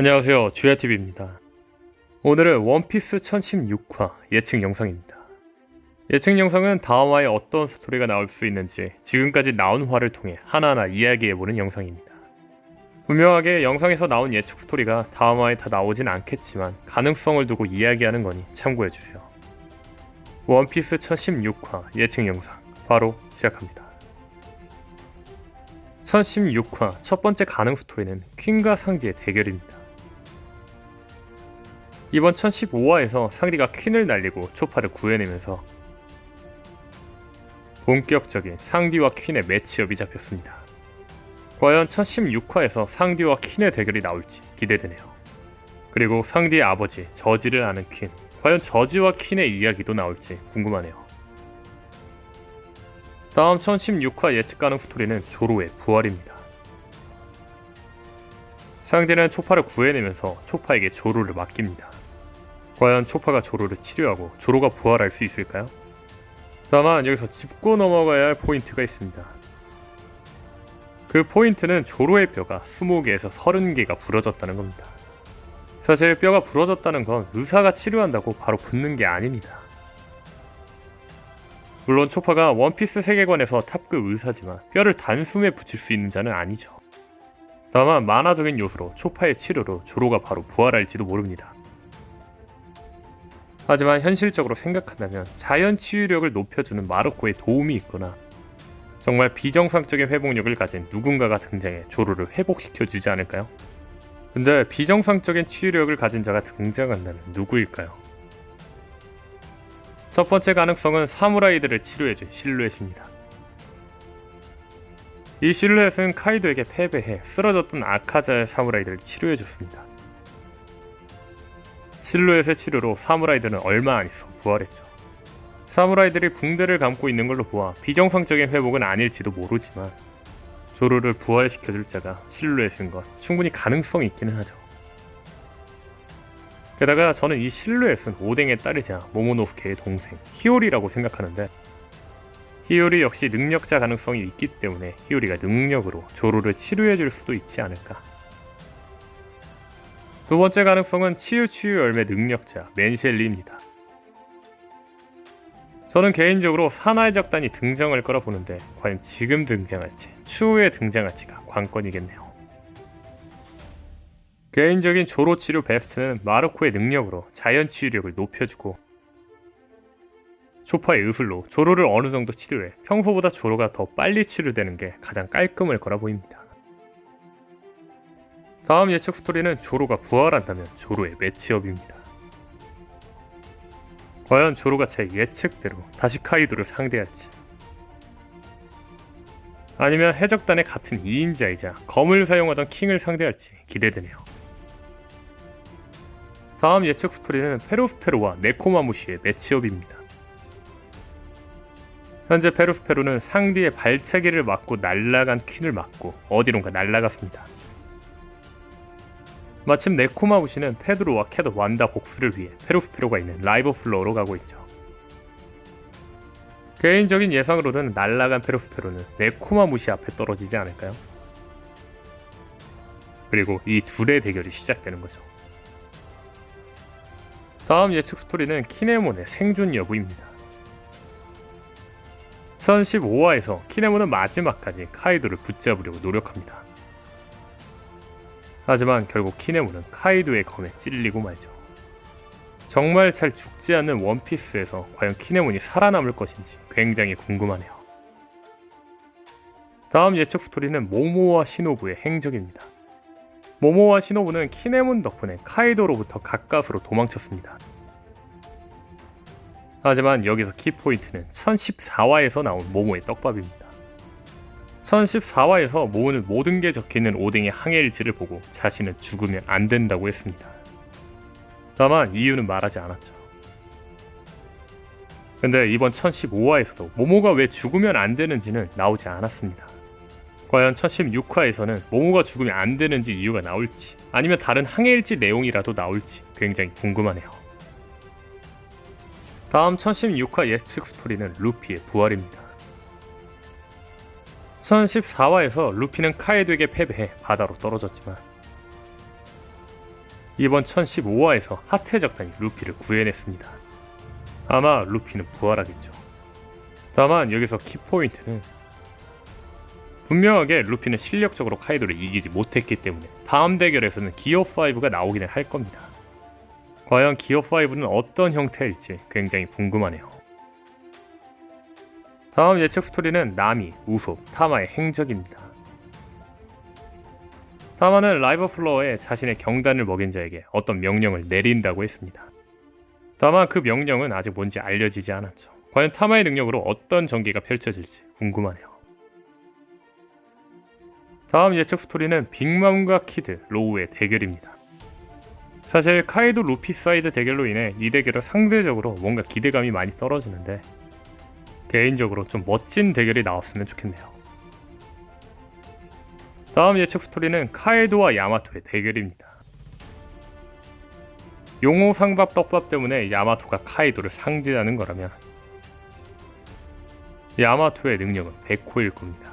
안녕하세요, 주야TV입니다. 오늘은 원피스 1016화 예측 영상입니다. 예측 영상은 다음화에 어떤 스토리가 나올 수 있는지 지금까지 나온 화를 통해 하나하나 이야기해보는 영상입니다. 분명하게 영상에서 나온 예측 스토리가 다음화에 다 나오진 않겠지만 가능성을 두고 이야기하는 거니 참고해주세요. 원피스 1016화 예측 영상 바로 시작합니다. 1016화 첫 번째 가능 스토리는 퀸과 상디의 대결입니다. 이번 1015화에서 상디가 퀸을 날리고 초파를 구해내면서 본격적인 상디와 퀸의 매치업이 잡혔습니다. 과연 1016화에서 상디와 퀸의 대결이 나올지 기대되네요. 그리고 상디의 아버지 저지를 아는 퀸, 과연 저지와 퀸의 이야기도 나올지 궁금하네요. 다음 1016화 예측 가능 스토리는 조로의 부활입니다. 상디는 초파를 구해내면서 초파에게 조로를 맡깁니다. 과연 초파가 조로를 치료하고 조로가 부활할 수 있을까요? 다만 여기서 짚고 넘어가야 할 포인트가 있습니다. 그 포인트는 조로의 뼈가 20개에서 30개가 부러졌다는 겁니다. 사실 뼈가 부러졌다는 건 의사가 치료한다고 바로 붙는 게 아닙니다. 물론 초파가 원피스 세계관에서 탑급 의사지만 뼈를 단숨에 붙일 수 있는 자는 아니죠. 다만 만화적인 요소로 초파의 치료로 조로가 바로 부활할지도 모릅니다. 하지만 현실적으로 생각한다면 자연 치유력을 높여주는 마르코의 도움이 있거나 정말 비정상적인 회복력을 가진 누군가가 등장해 조로를 회복시켜주지 않을까요? 근데 비정상적인 치유력을 가진 자가 등장한다면 누구일까요? 첫 번째 가능성은 사무라이들을 치료해준 실루엣입니다. 이 실루엣은 카이도에게 패배해 쓰러졌던 아카자의 사무라이들을 치료해줬습니다. 실루엣의 치료로 사무라이들은 얼마 안 있어 부활했죠. 사무라이들이 붕대를 감고 있는 걸로 보아 비정상적인 회복은 아닐지도 모르지만 조로를 부활시켜줄 자가 실루엣인 건 충분히 가능성이 있기는 하죠. 게다가 저는 이 실루엣은 오뎅의 딸이자 모모노스케의 동생 히오리라고 생각하는데 히오리 역시 능력자 가능성이 있기 때문에 히오리가 능력으로 조로를 치료해줄 수도 있지 않을까. 두 번째 가능성은 치유 열매 능력자 맨셸리입니다. 저는 개인적으로 사나이 적단이 등장할 거라 보는데 과연 지금 등장할지 추후에 등장할지가 관건이겠네요. 개인적인 조로 치료 베스트는 마르코의 능력으로 자연 치유력을 높여주고 초파의 의술로 조로를 어느 정도 치료해 평소보다 조로가 더 빨리 치료되는 게 가장 깔끔할 거라 보입니다. 다음 예측 스토리는 조로가 부활한다면 조로의 매치업입니다. 과연 조로가 제 예측대로 다시 카이도를 상대할지 아니면 해적단의 같은 2인자이자 검을 사용하던 킹을 상대할지 기대되네요. 다음 예측 스토리는 페루스페루와 네코마무시의 매치업입니다. 현재 페루스페루는 상디의 발차기를 맞고 날아간 퀸을 맞고 어디론가 날아갔습니다. 마침 네코마무시는 페드로와 캐더 완다 복수를 위해 페루스페루가 있는 라이브 플로어로 가고 있죠. 개인적인 예상으로는 날아간 페루스페루는 네코마무시 앞에 떨어지지 않을까요? 그리고 이 둘의 대결이 시작되는 거죠. 다음 예측 스토리는 키네몬의 생존 여부입니다. 1015화에서 키네몬은 마지막까지 카이도를 붙잡으려고 노력합니다. 하지만 결국 키네몬은 카이도의 검에 찔리고 말죠. 정말 잘 죽지 않는 원피스에서 과연 키네몬이 살아남을 것인지 굉장히 궁금하네요. 다음 예측 스토리는 모모와 시노부의 행적입니다. 모모와 시노부는 키네몬 덕분에 카이도로부터 가까스로 도망쳤습니다. 하지만 여기서 키포인트는 1014화에서 나온 모모의 떡밥입니다. 1014화에서 모모는 모든 게 적혀있는 오뎅의 항해일지를 보고 자신은 죽으면 안 된다고 했습니다. 다만 이유는 말하지 않았죠. 근데 이번 1015화에서도 모모가 왜 죽으면 안 되는지는 나오지 않았습니다. 과연 1016화에서는 모모가 죽으면 안 되는지 이유가 나올지 아니면 다른 항해일지 내용이라도 나올지 굉장히 궁금하네요. 다음 1016화 예측 스토리는 루피의 부활입니다. 1014화에서 루피는 카이도에게 패배해 바다로 떨어졌지만 이번 1015화에서 하트의 적단이 루피를 구해냈습니다. 아마 루피는 부활하겠죠. 다만 여기서 키포인트는 분명하게 루피는 실력적으로 카이도를 이기지 못했기 때문에 다음 대결에서는 기어5가 나오기는 할 겁니다. 과연 기어5는 어떤 형태일지 굉장히 궁금하네요. 다음 예측 스토리는 나미, 우솝, 타마의 행적입니다. 타마는 라이버 플로어에 자신의 경단을 먹인 자에게 어떤 명령을 내린다고 했습니다. 다만 그 명령은 아직 뭔지 알려지지 않았죠. 과연 타마의 능력으로 어떤 전개가 펼쳐질지 궁금하네요. 다음 예측 스토리는 빅맘과 키드, 로우의 대결입니다. 사실 카이도 루피 사이드 대결로 인해 이 대결은 상대적으로 뭔가 기대감이 많이 떨어지는데 개인적으로 좀 멋진 대결이 나왔으면 좋겠네요. 다음 예측 스토리는 카이도와 야마토의 대결입니다. 용호 상밥 떡밥 때문에 야마토가 카이도를 상대하는 거라면 야마토의 능력은 백호일 겁니다.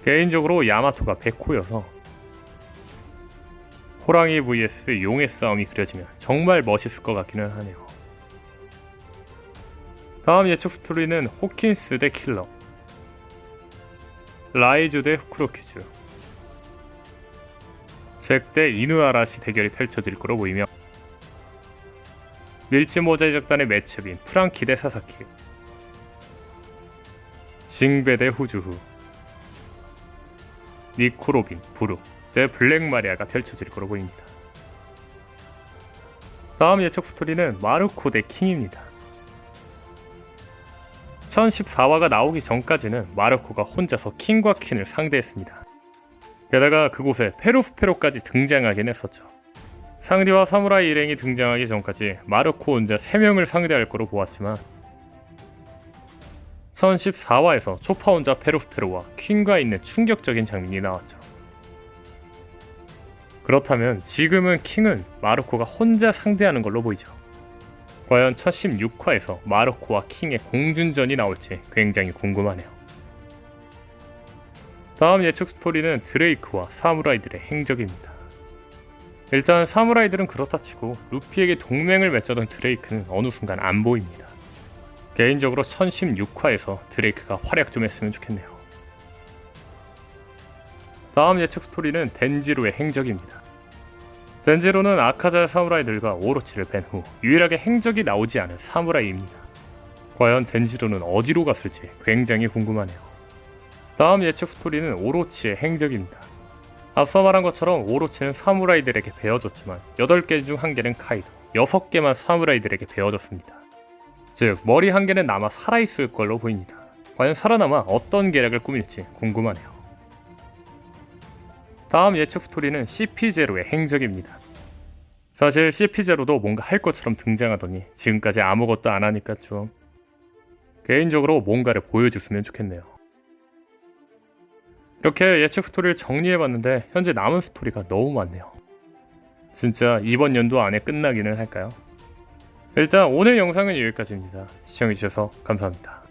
개인적으로 야마토가 백호여서 호랑이 vs 용의 싸움이 그려지면 정말 멋있을 것 같기는 하네요. 다음 예측 스토리는 호킨스 대 킬러, 라이즈 대 후쿠로키즈, 잭 대 이누아라시 대결이 펼쳐질 거로 보이며 밀치모자의 적단의 매첩인 프랑키 대 사사키, 징베 대 후주후, 니코 로빈, 브룩 대 블랙 마리아가 펼쳐질 거로 보입니다. 다음 예측 스토리는 마르코 대 킹입니다. 1014화가 나오기 전까지는 마르코가 혼자서 킹과 퀸을 상대했습니다. 게다가 그곳에 페루스페로까지 등장하긴 했었죠. 상디와 사무라이 일행이 등장하기 전까지 마르코 혼자 3명을 상대할 거로 보았지만 1014화에서 초파 혼자 페루스페로와 퀸과 있는 충격적인 장면이 나왔죠. 그렇다면 지금은 킹은 마르코가 혼자 상대하는 걸로 보이죠. 과연 1016화에서 마르코와 킹의 공준전이 나올지 굉장히 궁금하네요. 다음 예측 스토리는 드레이크와 사무라이들의 행적입니다. 일단 사무라이들은 그렇다 치고 루피에게 동맹을 맺자던 드레이크는 어느 순간 안 보입니다. 개인적으로 1016화에서 드레이크가 활약 좀 했으면 좋겠네요. 다음 예측 스토리는 덴지로의 행적입니다. 덴지로는 아카자의 사무라이들과 오로치를 뺀 후 유일하게 행적이 나오지 않은 사무라이입니다. 과연 덴지로는 어디로 갔을지 굉장히 궁금하네요. 다음 예측 스토리는 오로치의 행적입니다. 앞서 말한 것처럼 오로치는 사무라이들에게 베어졌지만 8개 중 1개는 카이도, 6개만 사무라이들에게 베어졌습니다. 즉 머리 1개는 남아 살아있을 걸로 보입니다. 과연 살아남아 어떤 계략을 꾸밀지 궁금하네요. 다음 예측 스토리는 CP0의 행적입니다. 사실 CP0도 뭔가 할 것처럼 등장하더니 지금까지 아무것도 안 하니까 좀 개인적으로 뭔가를 보여줬으면 좋겠네요. 이렇게 예측 스토리를 정리해봤는데 현재 남은 스토리가 너무 많네요. 진짜 이번 연도 안에 끝나기는 할까요? 일단 오늘 영상은 여기까지입니다. 시청해주셔서 감사합니다.